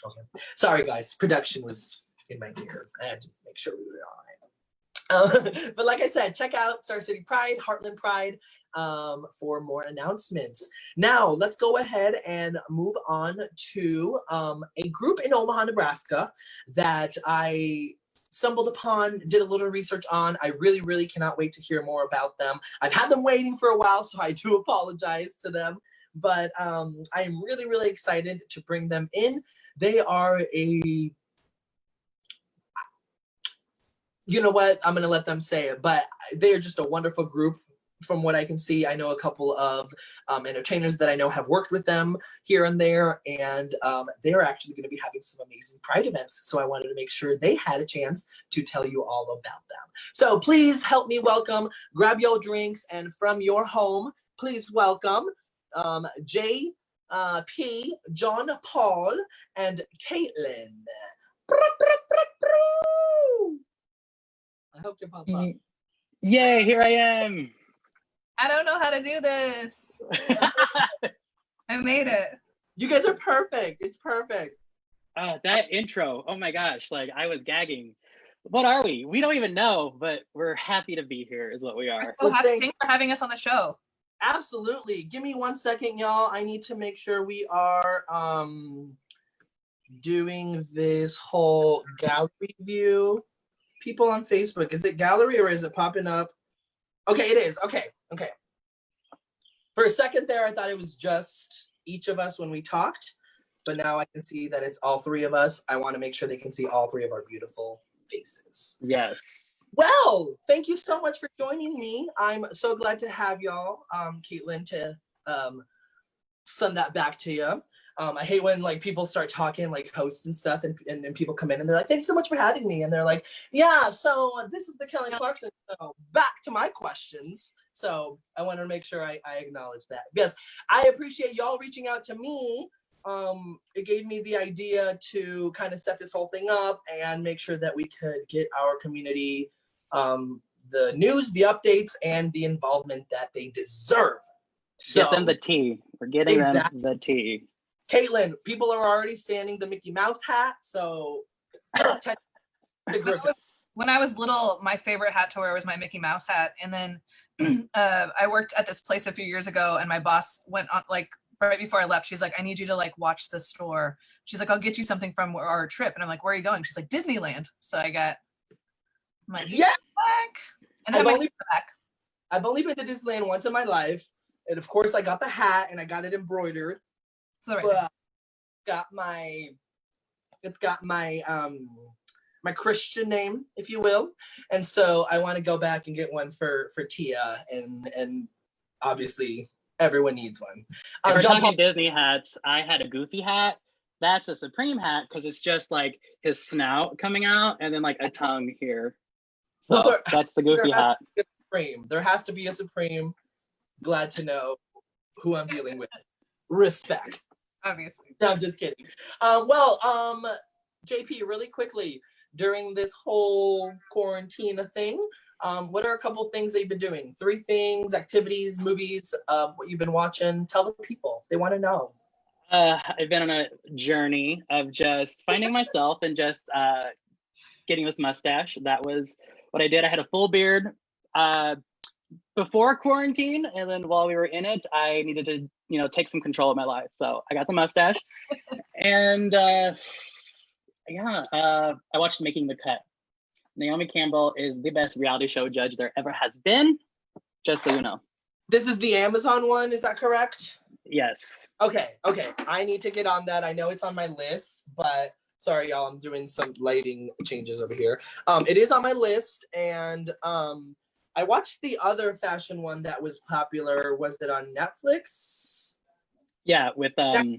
Okay. Sorry, guys. Production was in my ear. I had to make sure we were all right. But like I said, check out Star City Pride, Heartland Pride, for more announcements. Now, let's go ahead and move on to a group in Omaha, Nebraska that I stumbled upon, did a little research on. I really, really cannot wait to hear more about them. I've had them waiting for a while, so I do apologize to them. But I am really, really excited to bring them in. They are a, you know what, I'm gonna let them say it, but they are just a wonderful group. From what I can see, I know a couple of entertainers that I know have worked with them here and there, and they're actually going to be having some amazing Pride events. So I wanted to make sure they had a chance to tell you all about them. So please help me welcome, grab your drinks, and from your home, please welcome JP, John Paul, and Caitlin. I hope you pop up. Yay, here I am. I don't know how to do this. I made it. You guys are perfect. It's perfect. That intro, oh my gosh, like I was gagging. What are we? We don't even know, but we're happy to be here is what we are. We're so happy. Thanks for having us on the show. Absolutely. Give me 1 second, y'all. I need to make sure we are doing this whole gallery view. People on Facebook, is it gallery or is it popping up? Okay, it is. Okay. For a second there, I thought it was just each of us when we talked, but now I can see that it's all three of us. I want to make sure they can see all three of our beautiful faces. Yes. Well, thank you so much for joining me. I'm so glad to have y'all, Caitlin, to send that back to you. I hate when like people start talking like hosts and stuff and people come in and they're like, thanks so much for having me. And they're like, yeah, so this is the Kelly Clarkson show. Back to my questions. So I want to make sure I acknowledge that. Yes, I appreciate y'all reaching out to me. It gave me the idea to kind of set this whole thing up and make sure that we could get our community the news, the updates, and the involvement that they deserve. So, get them the tea. We're getting them the tea. Caitlin, people are already standing the Mickey Mouse hat, so when I was little, my favorite hat to wear was my Mickey Mouse hat. And then I worked at this place a few years ago, and my boss went on, like, right before I left, she's like, I need you to like watch the store. She's like, I'll get you something from our trip. And I'm like, where are you going? She's like, Disneyland. So I'm like, yeah, back. And then I've only been to Disneyland once in my life. And of course I got the hat and I got it embroidered. So but it's got my my Christian name, if you will. And so I want to go back and get one for Tia, and obviously everyone needs one. If we're talking Disney hats, I had a Goofy hat. That's a Supreme hat because it's just like his snout coming out and then like a tongue here. So well, that's the Goofy hat. There has to be a Supreme. Glad to know who I'm dealing with. Respect. Obviously. No, I'm just kidding. JP, really quickly, during this whole quarantine thing, what are a couple things that you've been doing? 3 things, activities, movies, what you've been watching. Tell the people. They want to know. I've been on a journey of just finding myself and just getting this mustache. That was what I did. I had a full beard before quarantine, and then while we were in it, I needed to, take some control of my life. So I got the mustache, and I watched Making the Cut. Naomi Campbell is the best reality show judge there ever has been, just so you know. This is the Amazon one, is that correct? Yes. Okay. I need to get on that. I know it's on my list, but sorry, y'all, I'm doing some lighting changes over here. It is on my list, and I watched the other fashion one that was popular. Was it on Netflix? Yeah, with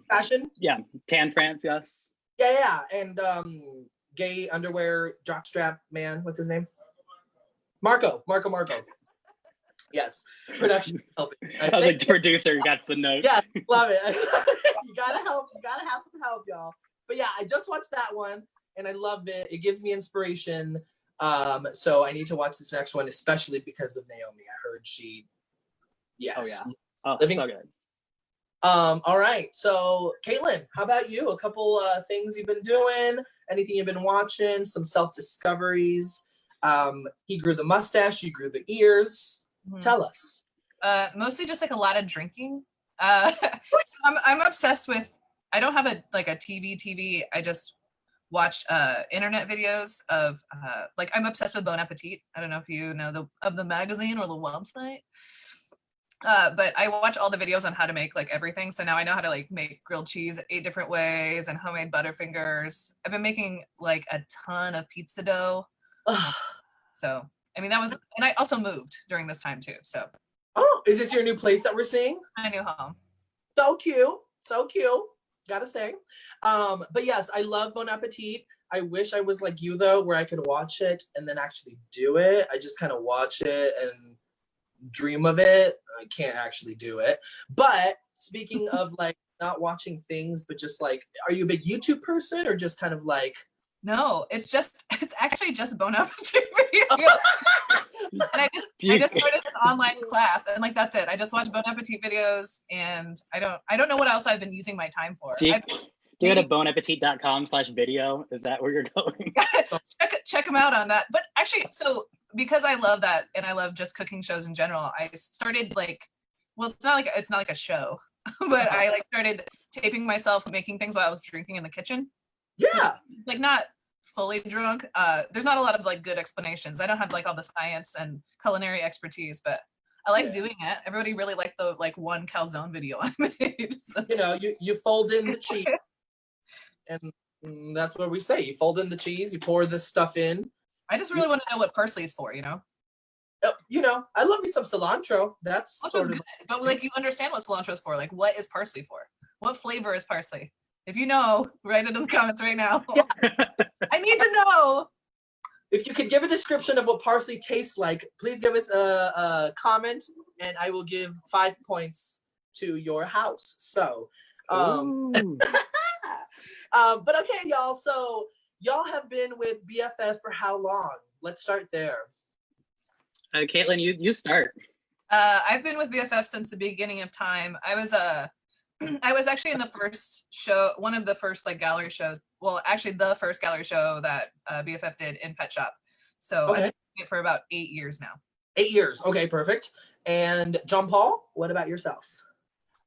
fashion? Yeah, Tan France, yes. Yeah, and gay underwear jockstrap man, what's his name? Marco. Yes, production helping. I was like, producer got the note. Yeah, love it. You gotta help. You gotta have some help, y'all. But yeah, I just watched that one and I loved it. It gives me inspiration. So I need to watch this next one, especially because of Naomi. I heard she, yes. Oh yeah. Oh, living, so good. All right. So, Caitlin, how about you? A couple things you've been doing, anything you've been watching, some self-discoveries. He grew the mustache, you grew the ears. Tell us. Mostly just like a lot of drinking. So I'm obsessed with, I don't have a TV. I just watch internet videos of like, I'm obsessed with Bon Appetit. I don't know if you know the magazine or the website. But I watch all the videos on how to make like everything. So now I know how to like make grilled cheese 8 different ways and homemade Butterfingers. I've been making like a ton of pizza dough. So, I mean, that was, and I also moved during this time too. So. Oh, is this your new place that we're seeing? My new home. So cute. So cute. Gotta say. But yes, I love Bon Appetit. I wish I was like you though, where I could watch it and then actually do it. I just kind of watch it and dream of it. I can't actually do it. But speaking of like not watching things, but just like, are you a big YouTube person or just kind of like? No, it's actually just Bon Appetit videos. And I just started an online class and like that's it. I just watch Bon Appetit videos and I don't know what else I've been using my time for. Do you go to bonappetit.com/video? Is that where you're going? check them out on that. But actually, so because I love that and I love just cooking shows in general, I started like, well, it's not like a show, but I like started taping myself making things while I was drinking in the kitchen. Yeah. It's like not fully drunk. There's not a lot of like good explanations. I don't have like all the science and culinary expertise, but I like doing it. Everybody really liked the like one calzone video I made. So. You know, you fold in the cheese, and that's what we say. You fold in the cheese, you pour this stuff in. I just really want to know what parsley is for, you know? You know, I love me some cilantro. That's sort of. But like, you understand what cilantro is for. Like, what is parsley for? What flavor is parsley? If you know, write it in the comments right now. Yeah. I need to know. If you could give a description of what parsley tastes like, please give us a comment, and I will give 5 points to your house. So, but okay, y'all. So y'all have been with BFF for how long? Let's start there. Caitlin, you start. I've been with BFF since the beginning of time. I was actually in the first show, one of the first like gallery shows. Well, actually the first gallery show that BFF did in Pet Shop. So I've been doing it for about 8 years now. 8 years. Okay, perfect. And John Paul, what about yourself?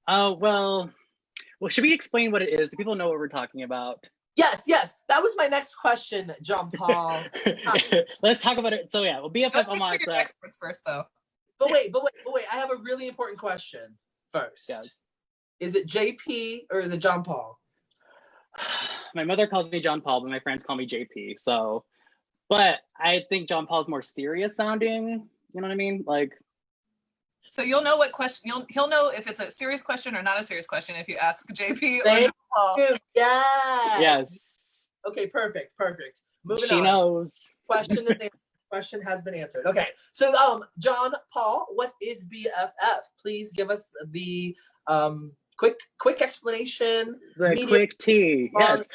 Well, should we explain what it is? Do people know what we're talking about? Yes. That was my next question, John Paul. Let's talk about it. So yeah, well, BFF Omaha. Experts first, though. But wait. I have a really important question first. Yes. Is it JP or is it John Paul? My mother calls me John Paul, but my friends call me JP. So, but I think John Paul's more serious sounding. You know what I mean? Like. So you'll know what question. He'll know if it's a serious question or not a serious question if you ask JP or John Paul. Yes. Okay. Perfect. Moving on. She knows. Question has been answered. Okay. So, John Paul, what is BFF? Please give us the quick explanation. The quick tea. Yes.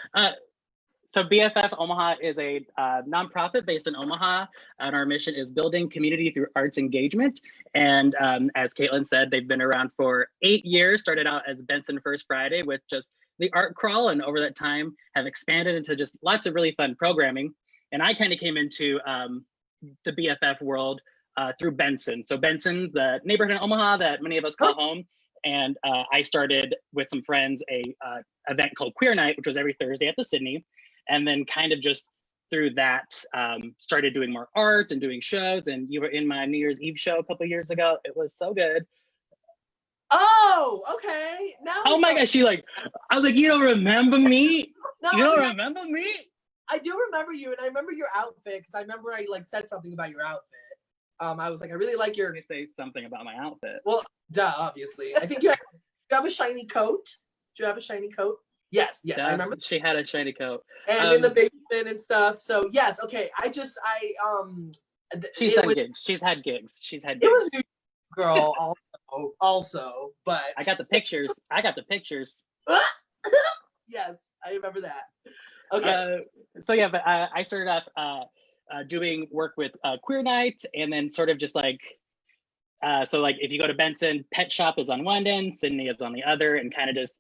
So BFF Omaha is a nonprofit based in Omaha, and our mission is building community through arts engagement. And as Caitlin said, they've been around for 8 years, started out as Benson First Friday with just the art crawl, and over that time have expanded into just lots of really fun programming. And I kind of came into the BFF world through Benson. So Benson's the neighborhood in Omaha that many of us call home. And I started with some friends a event called Queer Night, which was every Thursday at the Sydney. And then kind of just through that, started doing more art and doing shows. And you were in my New Year's Eve show a couple of years ago. It was so good. Oh, okay. Now. Oh my gosh, I was like, you don't remember me? No, you don't remember me? I do remember you, and I remember your outfit because I remember I like said something about your outfit. I was like, I really like your. Let me say something about my outfit. Well, duh, obviously. I think you have a shiny coat. Do you have a shiny coat? Yes, yeah, I remember. She had a shiny coat. And in the basement and stuff. So yes, okay. She's had gigs. It was New Girl also, but I got the pictures. Yes, I remember that. Okay. So yeah, but I started off doing work with Queer Night, and then sort of just like So like if you go to Benson, Pet Shop is on one end, Sydney is on the other, and kind of just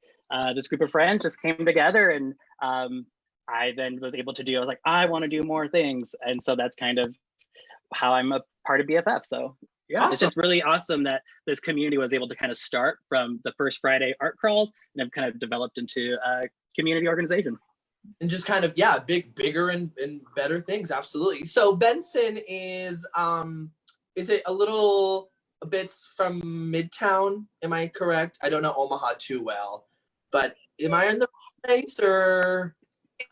this group of friends just came together, and I then was able to do, I was like, I want to do more things. And so that's kind of how I'm a part of BFF. So yeah, Awesome. It's just really awesome that this community was able to kind of start from the first Friday art crawls and have kind of developed into a community organization. And just kind of, yeah, bigger and better things. Absolutely. So Benson is it a bit from Midtown? Am I correct? I don't know Omaha too well, but am I in the place or?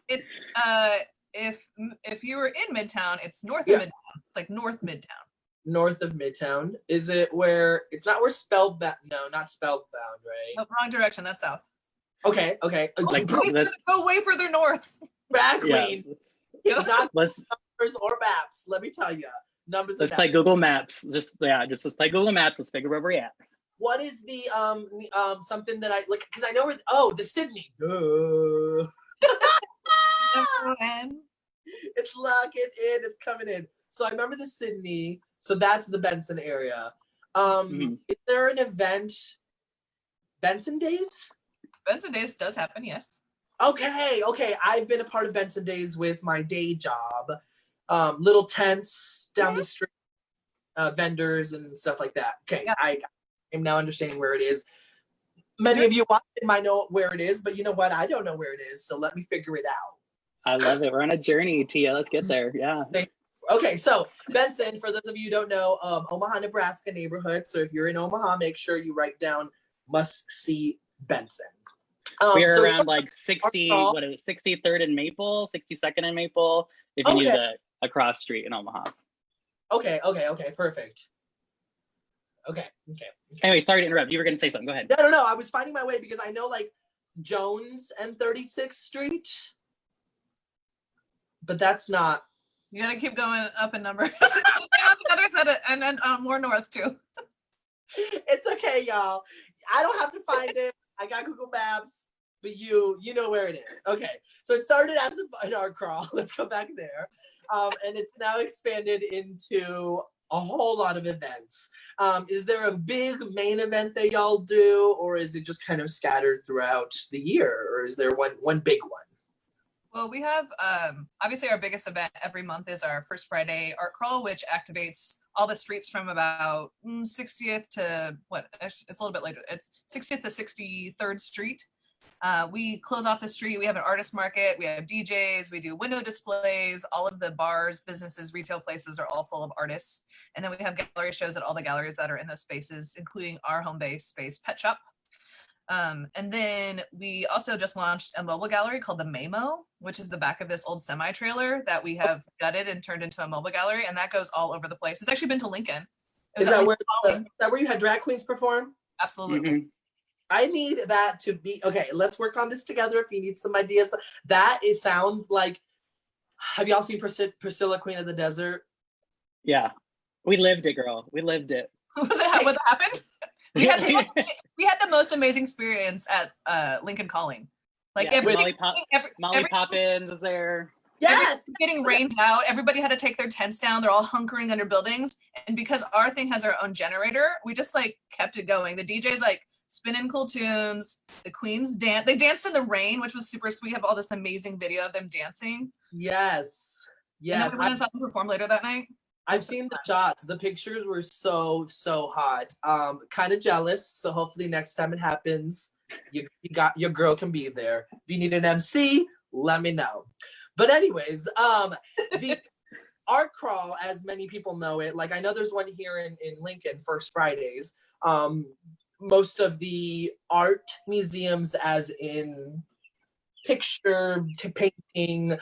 It's if you were in Midtown, it's north Yeah. of Midtown. It's like North Midtown. North of Midtown. Is it where it's not where Spellbound? No, not Spellbound, right? Oh, wrong direction. That's south. Okay. Like, Go way further north. Drag queen. It's not let's numbers or maps. Let me tell you, numbers. let's and play maps. Google Maps. Just let's play Google Maps. Let's figure where we're at. What is the something that I like? Because I know where. Oh, the Sydney. Duh. It's locking in. It's coming in. So I remember the Sydney. So that's the Benson area. Is there an event? Benson Days? Benson Days does happen, yes. Okay. I've been a part of Benson Days with my day job. Little tents down the street, vendors and stuff like that. Okay, yeah. I am now understanding where it is. Many of you watching might know where it is, but you know what? I don't know where it is, so let me figure it out. I love it. We're on a journey, Tia. Let's get there. Yeah. Okay, so Benson, for those of you who don't know, Omaha, Nebraska neighborhood. So if you're in Omaha, make sure you write down must see Benson. We're around like 63rd and Maple, 62nd and Maple, if you need a cross street in Omaha. Okay, perfect. Okay. Anyway, sorry to interrupt. You were going to say something. Go ahead. No. I was finding my way because I know like Jones and 36th Street, but that's not. You gotta keep going up in numbers. On the other side, and then more north too. It's okay, y'all. I don't have to find it. I got Google Maps, but you know where it is. Okay, so it started as an art crawl. Let's go back there, and it's now expanded into a whole lot of events. Is there a big main event that y'all do, or is it just kind of scattered throughout the year, or is there one big one? Well, we have, obviously our biggest event every month is our First Friday art crawl, which activates all the streets from about 60th to it's a little bit later. It's 60th to 63rd Street. We close off the street. We have an artist market. We have DJs. We do window displays. All of the bars, businesses, retail places are all full of artists. And then we have gallery shows at all the galleries that are in those spaces, including our home base space, Pet Shop. And then we also just launched a mobile gallery called the Mamo, which is the back of this old semi-trailer that we have gutted and turned into a mobile gallery, and that goes all over the place. It's actually been to Lincoln. Is that where you had drag queens perform? Absolutely. Mm-hmm. I need that to be okay. Let's work on this together. If you need some ideas, sounds like. Have y'all seen Priscilla, Queen of the Desert? Yeah, we lived it, girl. We lived it. Was it what happened? We had the most amazing experience at Lincoln Calling. Like Molly Poppins was there. Yes, getting rained out. Everybody had to take their tents down. They're all hunkering under buildings, and because our thing has our own generator, we just like kept it going. The DJs like spinning cool tunes. The queens dance. They danced in the rain, which was super sweet. We have all this amazing video of them dancing. Yes. And then we went and perform later that night. I've seen the shots. The pictures were so hot. Kind of jealous. So hopefully next time it happens, you got your girl can be there. If you need an MC, let me know. But anyways, the art crawl, as many people know it, like I know there's one here in Lincoln, First Fridays. Most of the art museums, as in picture to painting,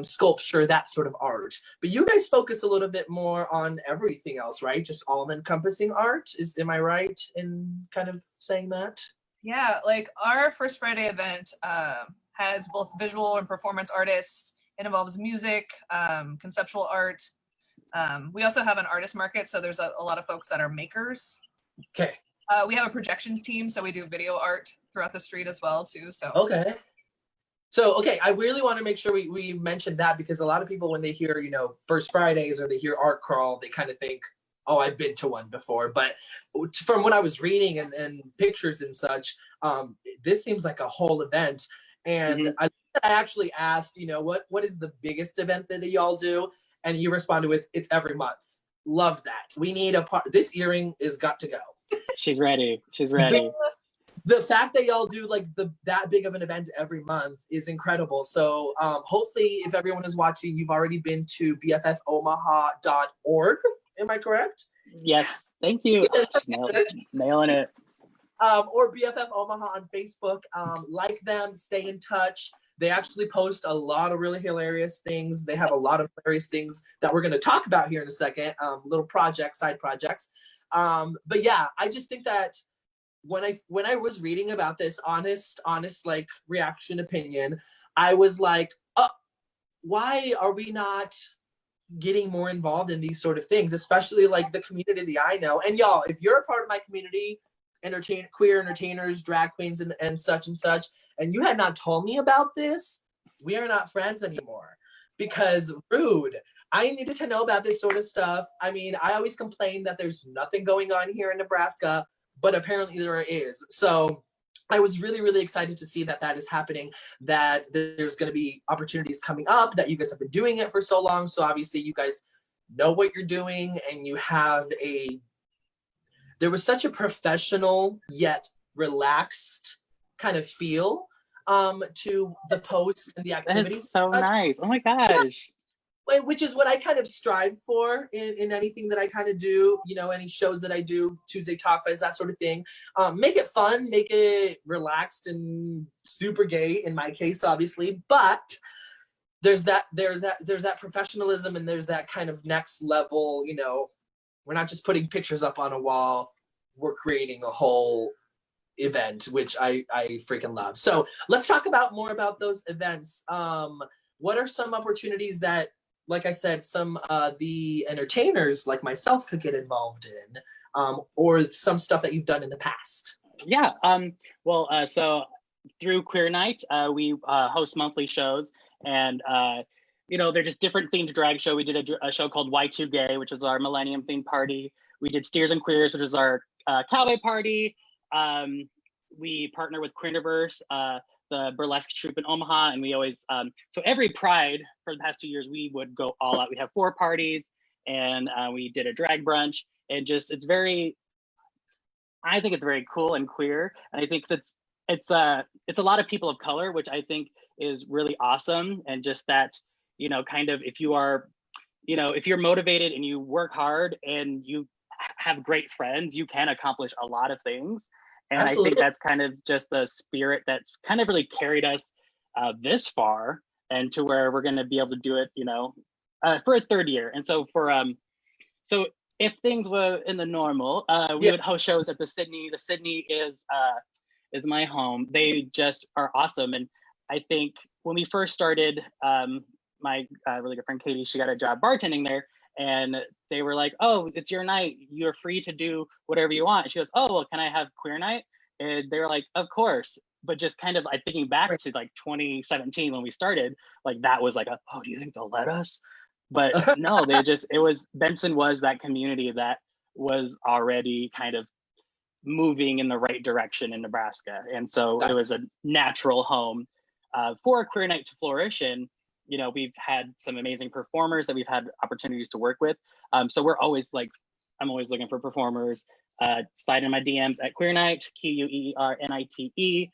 sculpture, that sort of art. But you guys focus a little bit more on everything else, right? Just all-encompassing art. Am I right in kind of saying that? Yeah, like our First Friday event has both visual and performance artists. It involves music, conceptual art. We also have an artist market, so there's a lot of folks that are makers. Okay. We have a projections team, so we do video art throughout the street as well too. So okay. I really want to make sure we mention that, because a lot of people, when they hear, First Fridays or they hear art crawl, they kind of think oh, I've been to one before, but from what I was reading and pictures and such, this seems like a whole event. And I actually asked, you know, what is the biggest event that y'all do? And you responded with, it's every month. Love that. We need a part. This earring is got to go. She's ready. She's ready. The fact that y'all do like that big of an event every month is incredible. So hopefully if everyone is watching, you've already been to bffomaha.org. Am I correct? Yes. Thank you. Nailing it. Or BFF Omaha on Facebook. Like them, stay in touch. They actually post a lot of really hilarious things. They have a lot of hilarious things that we're going to talk about here in a second. Little projects, side projects. But yeah, I just think that when I was reading about this honest like reaction opinion, I was like, why are we not getting more involved in these sort of things, especially like the community that I know? And y'all, if you're a part of my community, queer entertainers, drag queens, and such, and you had not told me about this, we are not friends anymore. Because rude. I needed to know about this sort of stuff. I mean, I always complain that there's nothing going on here in Nebraska, but apparently there is. So I was really, really excited to see that is happening, that there's going to be opportunities coming up, that you guys have been doing it for so long. So obviously you guys know what you're doing, and you have there was such a professional yet relaxed kind of feel to the posts and the activities. That's so nice. Oh my gosh. Which is what I kind of strive for in anything that I kind of do, you know, any shows that I do, Tuesday Talkfest, that sort of thing. Make it fun, make it relaxed and super gay in my case, obviously, but there's that professionalism, and there's that kind of next level, you know, we're not just putting pictures up on a wall, we're creating a whole event, which I freaking love. So let's talk more about those events. What are some opportunities that, like I said, some the entertainers like myself could get involved in, or some stuff that you've done in the past? Yeah. So through Queer Night, we host monthly shows, and you know, they're just different themed drag show. We did a show called Y2Gay, which is our millennium themed party. We did Steers and Queers, which is our cowboy party. We partner with Queerniverse, the burlesque troupe in Omaha, and we always so every Pride for the past 2 years we would go all out. We have 4 parties, and we did a drag brunch, and just I think it's very cool and queer, and I think it's a lot of people of color, which I think is really awesome. And just that, you know, kind of, if you're motivated and you work hard and you have great friends, you can accomplish a lot of things. And absolutely. I think that's kind of just the spirit that's kind of really carried us this far, and to where we're going to be able to do it, you know, for a 3rd year. And so so if things were in the normal, we would host shows at the Sydney. The Sydney is my home. They just are awesome. And I think when we first started, my really good friend Katie, she got a job bartending there, and they were like, "Oh, it's your night. You're free to do whatever you want." And she goes, "Oh, well, can I have Queer Night?" And they were like, "Of course." But just kind of, I thinking back to like 2017 when we started, like that was like, "Oh, do you think they'll let us?" But no, Benson was that community that was already kind of moving in the right direction in Nebraska. And so it was a natural home for a Queer Night to flourish. And, you know, we've had some amazing performers that we've had opportunities to work with. So we're always like, I'm always looking for performers. Slide in my DMs at Queer Night, QUERNITE.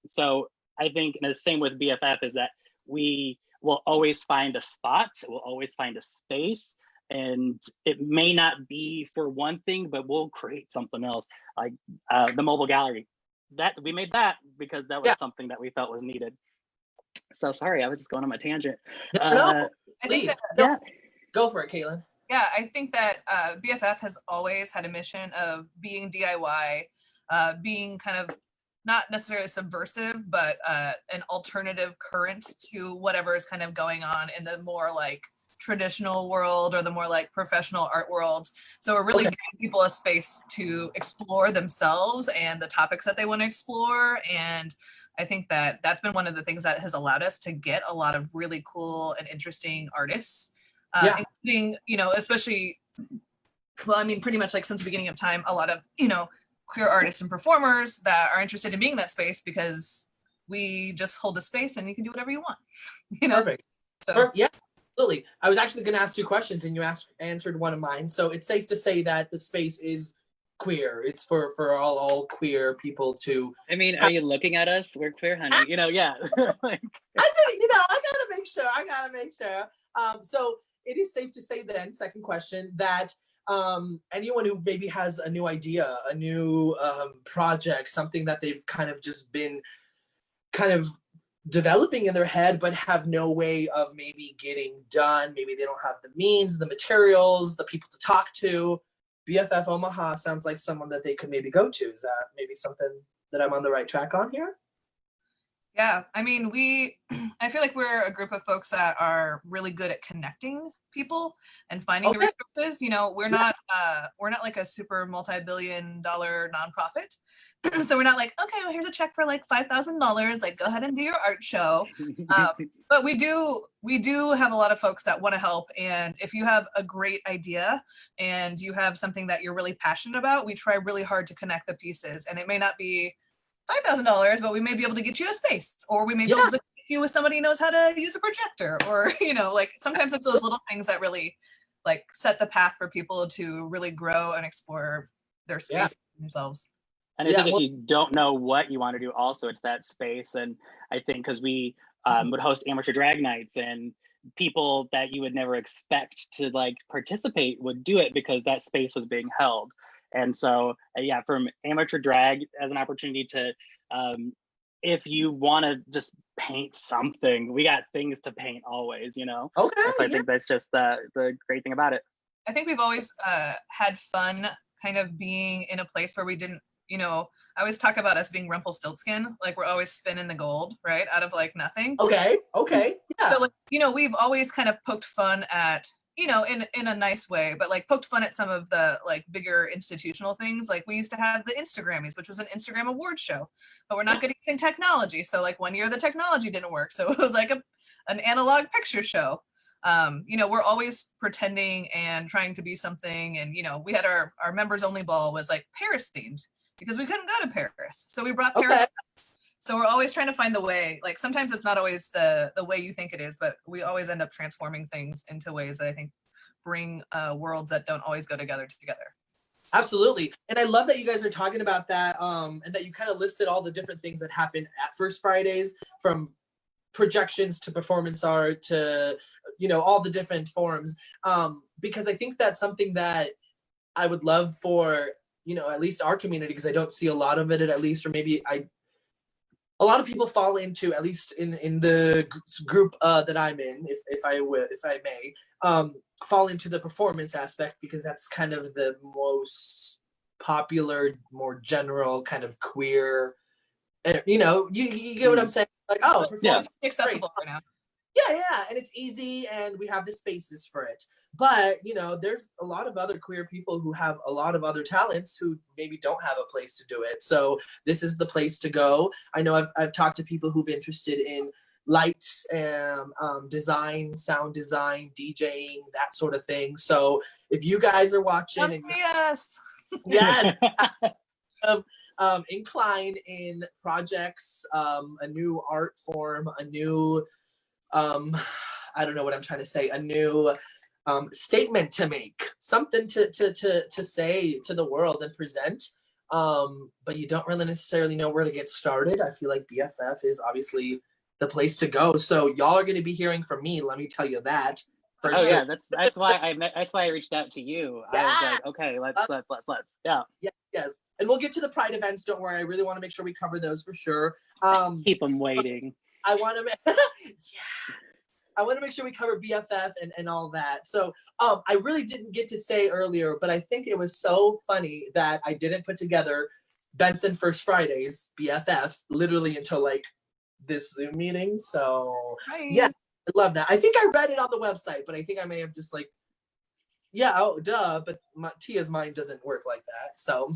So I think the same with BFF is that we will always find a spot, we'll always find a space, and it may not be for one thing, but we'll create something else, like the mobile gallery. That we made that because that was something that we felt was needed. So sorry, I was just going on my tangent. No, please. Go for it, Caitlin. Yeah, I think that BFF has always had a mission of being DIY, being kind of not necessarily subversive, but an alternative current to whatever is kind of going on in the more like traditional world or the more like professional art world. So we're really giving people a space to explore themselves and the topics that they want to explore. And I think that that's been one of the things that has allowed us to get a lot of really cool and interesting artists, including, you know, especially well, I mean, pretty much like since the beginning of time, a lot of, you know, queer artists and performers that are interested in being in that space, because we just hold the space and you can do whatever you want, you know? Perfect. So Yeah, absolutely. I was actually going to ask 2 questions and you answered one of mine. So it's safe to say that the space is queer. It's for all queer people to. I mean, are you looking at us? We're queer, honey. You know, yeah. Like, I did, you know, I gotta make sure. So it is safe to say then, second question, that anyone who maybe has a new idea, a new project, something that they've kind of just been kind of developing in their head, but have no way of maybe getting done. Maybe they don't have the means, the materials, the people to talk to. BFF Omaha sounds like someone that they could maybe go to. Is that maybe something that I'm on the right track on here? yeah, I mean, I feel like we're a group of folks that are really good at connecting people and finding the resources. You know, we're not like a super multi-billion-dollar nonprofit. So we're not like, okay, well, here's a check for like $5,000, like go ahead and do your art show. But we do have a lot of folks that want to help. And if you have a great idea and you have something that you're really passionate about, we try really hard to connect the pieces. And it may not be $5,000, but we may be able to get you a space, or we may be able to get you with somebody who knows how to use a projector, or, you know, like sometimes it's those little things that really like set the path for people to really grow and explore their space themselves. And I think if you don't know what you want to do, also it's that space. And I think because we would host amateur drag nights, and people that you would never expect to like participate would do it because that space was being held. And so, yeah, from amateur drag as an opportunity to, if you want to just paint something, we got things to paint always, you know? Okay. So I think that's just the great thing about it. I think we've always had fun kind of being in a place where we didn't, you know, I always talk about us being Rumpelstiltskin, like we're always spinning the gold, right? Out of like nothing. Okay. Yeah. So like, you know, we've always kind of poked fun at, you know, in a nice way, but like poked fun at some of the like bigger institutional things. Like we used to have the Instagrammies, which was an Instagram award show, but we're not good at using technology. So like one year the technology didn't work. So it was like an analog picture show. You know, we're always pretending and trying to be something. And, you know, we had our members only ball was like Paris themed because we couldn't go to Paris. So we brought Paris. Okay. So we're always trying to find the way, like sometimes it's not always the way you think it is, but we always end up transforming things into ways that I think bring worlds that don't always go together. Absolutely. And I love that you guys are talking about that, and that you kind of listed all the different things that happen at First Fridays, from projections to performance art to, you know, all the different forms. Because I think that's something that I would love for, you know, at least our community, because I don't see a lot of it, at least, or maybe a lot of people fall into, at least in the group that I'm in, if I may, fall into the performance aspect, because that's kind of the most popular, more general kind of queer, you know, you get what I'm saying? Like, oh, performance is accessible right now. Yeah, and it's easy, and we have the spaces for it. But, you know, there's a lot of other queer people who have a lot of other talents who maybe don't have a place to do it. So this is the place to go. I know I've talked to people who've interested in light and design, sound design, DJing, that sort of thing. So if you guys are watching, yes, inclined in projects, a new art form, a new I don't know what I'm trying to say, a new statement to make, something to say to the world and present, but you don't really necessarily know where to get started. I feel like BFF is obviously the place to go. So y'all are going to be hearing from me, let me tell you that. Yeah, that's why I reached out to you. I was like, okay, let's yes, and we'll get to the Pride events, don't worry. I really want to make sure we cover those for sure. Keep them waiting. I want to I want to make sure we cover BFF and all that. So I really didn't get to say earlier, but I think it was so funny that I didn't put together Benson First Fridays, BFF, literally until like this Zoom meeting. So yeah, I love that. I think I read it on the website, but I think I may have just like, but Tia's mind doesn't work like that. So,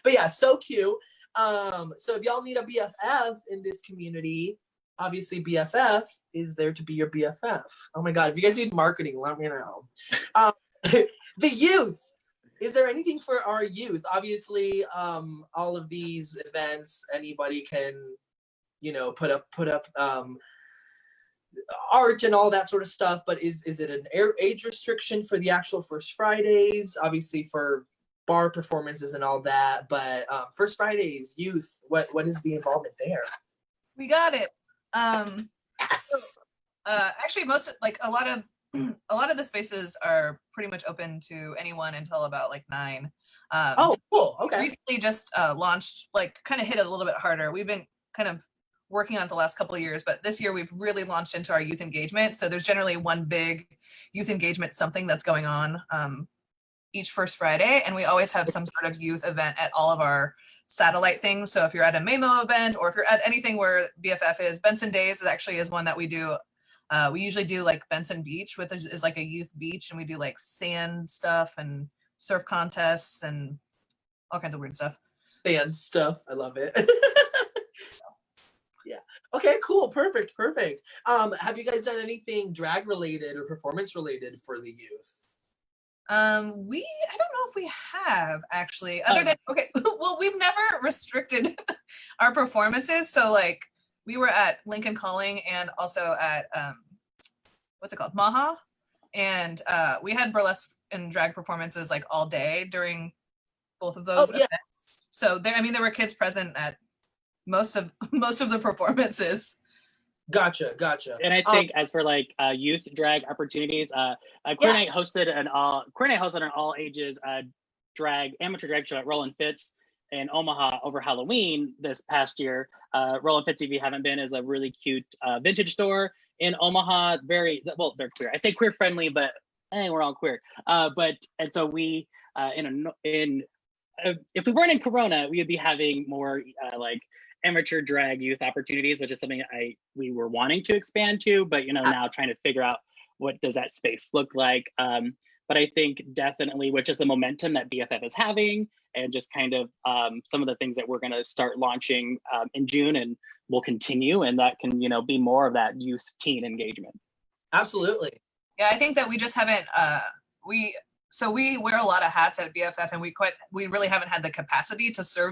but yeah, so cute. So if y'all need a BFF in this community, obviously BFF is there to be your BFF. Oh my God, if you guys need marketing, let me know. The youth, Is there anything for our youth? Obviously, all of these events, anybody can, put up art and all that sort of stuff. But is it an age restriction for the actual First Fridays? Obviously for bar performances and all that, but First Fridays, youth, what is the involvement there? We got it. Yes. So, actually, a lot of the spaces are pretty much open to anyone until about like 9. Oh, cool. Okay. Recently just launched, kind of hit it a little bit harder. We've been kind of working on it the last couple of years, but this year we've really launched into our youth engagement. So there's generally one big youth engagement something that's going on each First Friday, and we always have some sort of youth event at all of our satellite things. So if you're at a MAMO event, or if you're at anything where BFF is, Benson Days actually is one that we do. We usually do like Benson Beach, which is like a youth beach, and we do like sand stuff and surf contests and all kinds of weird stuff. Sand stuff. I love it. Yeah. Okay, cool. Perfect. Have you guys done anything drag related or performance related for the youth? I don't know if we have actually, other than, okay, well, we've never restricted our performances. So like we were at Lincoln Calling and also at, what's it called? Maha. And we had burlesque and drag performances like all day during both of those events. So there were kids present at most of the performances. Gotcha. And I think as for like youth drag opportunities, Gurnett hosted an all ages amateur drag show at Roland Fitz in Omaha over Halloween this past year. Roland Fitz, if you haven't been, is a really cute vintage store in Omaha. They're queer. I say queer friendly, but we're all queer. And so we if we weren't in Corona, we would be having more like amateur drag youth opportunities, which is something we were wanting to expand to, but now trying to figure out what does that space look like. But I think definitely with just the momentum that BFF is having, and just kind of some of the things that we're going to start launching in June and will continue, and that can be more of that youth teen engagement. Absolutely. Yeah, I think that we just haven't we wear a lot of hats at BFF, and we really haven't had the capacity to serve